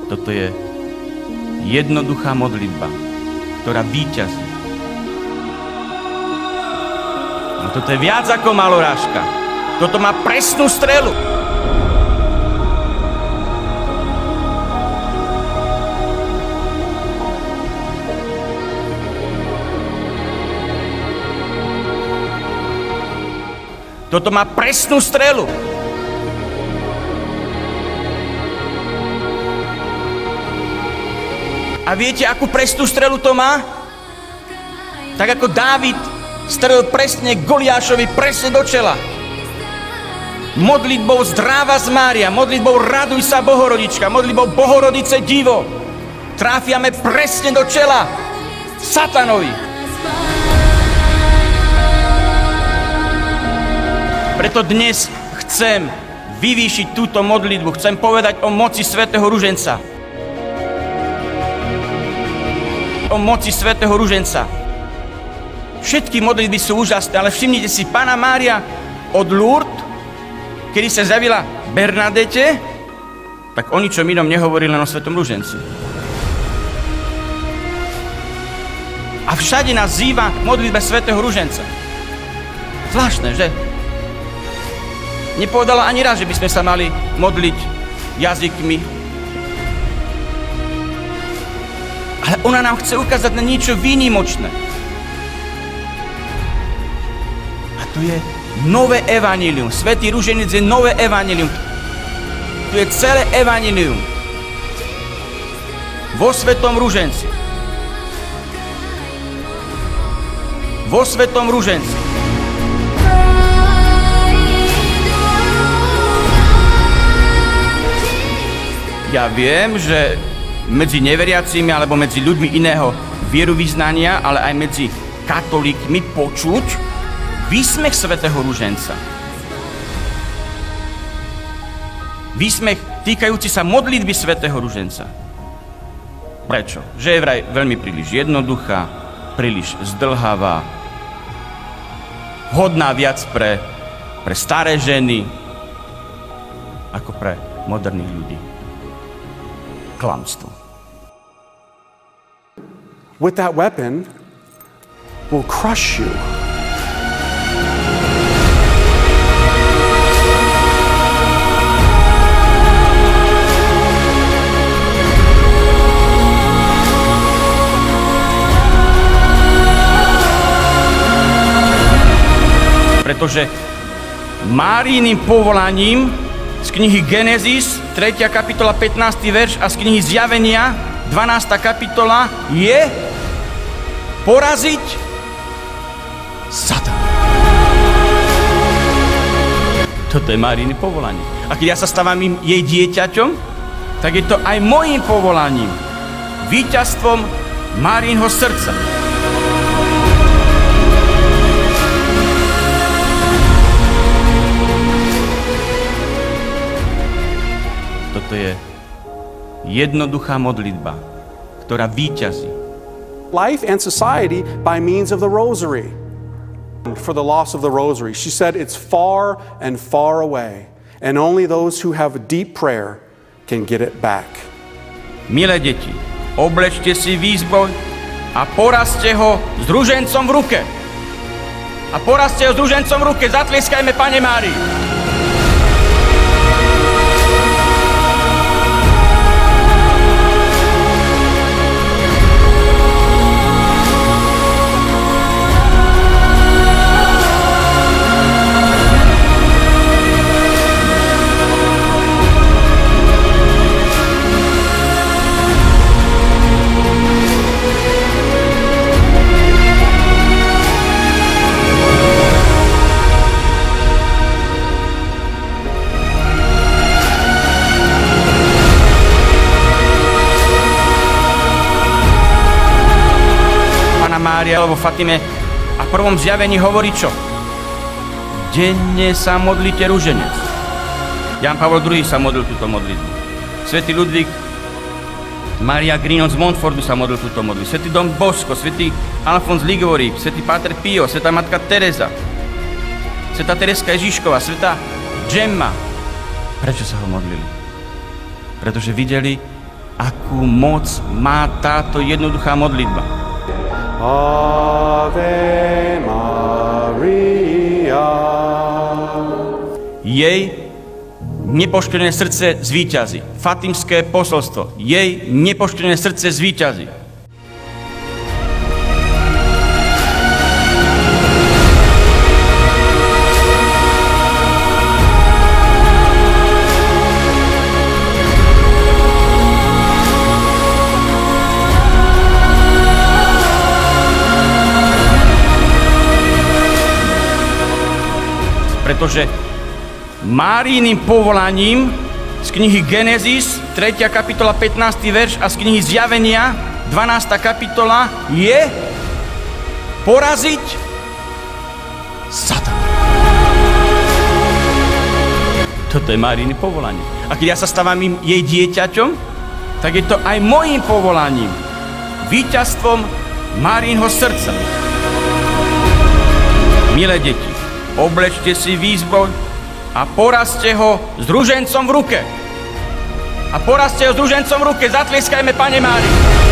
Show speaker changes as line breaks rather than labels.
Toto je jednoduchá modlitba, ktorá víťazí. No toto je viac ako malorážka. Toto má presnú strelu. Toto má presnú strelu. A viete, akú presnú strelu to má? Tak ako Dávid strelil presne Goliášovi presne do čela. Modlitbou Zdráva z Mária, modlitbou Raduj sa Bohorodička, modlitbou Bohorodice Divo. Tráfiame presne do čela Satanovi. Preto dnes chcem vyvýšiť túto modlitbu, chcem povedať o moci svätého Ruženca. O moci svätého Ruženca. Všetky modlitby sú úžasné, ale všimnite si, Panna Mária od Lourdes, kedy sa zjavila Bernadete, tak o ničom inom nehovoril, len o svätom Ruženci. A všade nás zýva modlitbe svätého Ruženca. Zvláštne, že? Nepovedala ani raz, že by sme sa mali modliť jazykmi. Ale ona nám chce ukázať na niečo výnimočné. A to je nové evanjelium. Svätý Ruženec je nové evanjelium. Tu je celé evanjelium. Vo Svätom Ruženci. Vo Svätom Ruženci. Ja viem, že medzi neveriacimi alebo medzi ľuďmi iného vieruvyznania, ale aj medzi katolíkmi počuť výsmech svätého Ruženca. Výsmech týkajúci sa modlitby svätého Ruženca. Prečo? Že je vraj veľmi príliš jednoduchá, príliš zdĺhavá, hodná viac pre staré ženy ako pre moderných ľudí. Klamstvo.
With that weapon will crush you.
Pretože Máriným povolaním z knihy Genesis, 3. kapitola, 15. verš a z knihy Zjavenia, 12. kapitola, je poraziť Satana. Toto je Máriné povolanie. A keď ja sa stávam jej dieťaťom, tak je to aj mojím povolaním. Víťazstvom Márínho srdca. Toto je jednoduchá modlitba, ktorá víťazí.
Life and society by means of the rosary. For the loss of the rosary, she said it's far and far away, and only those who have a deep prayer can get it back.
Milé deti, oblečte si výzbroj a porazte ho s ružencom v ruke. A porazte ho s ružencom v ruke, zatlieskajme Panne Márii. Mária vo Fatime a v prvom zjavení hovorí čo? Denne sa modlite ruženec. Ján Pavol II sa modlil túto modlitbu. Svätý Ludvík Maria Grignon z Montfortu sa modlil túto modlitbu. Svätý Don Bosco, svätý Alfons Liguori, svätý Páter Pio, svätá matka Teresa, svätá Tereska Ježišková, svätá Gemma. Prečo sa ho modlili? pretože videli, akú moc má táto jednoduchá modlitba.
Ave Maria.
Jej nepoškvrnené srdce zvíťazí. Fatimské posolstvo. Jej nepoškvrnené srdce zvíťazí. Pretože Máriiným povolaním z knihy Genesis, 3. kapitola, 15. verš a z knihy Zjavenia, 12. kapitola, je poraziť Satana. Toto je Máriine povolanie. A keď ja sa stávam jej dieťaťom, tak je to aj mojím povolaním. Víťazstvom Máriinho srdca. Milé deti, oblečte si výzbroj a porazte ho s ružencom v ruke. Zatlieskajme Panne Márii.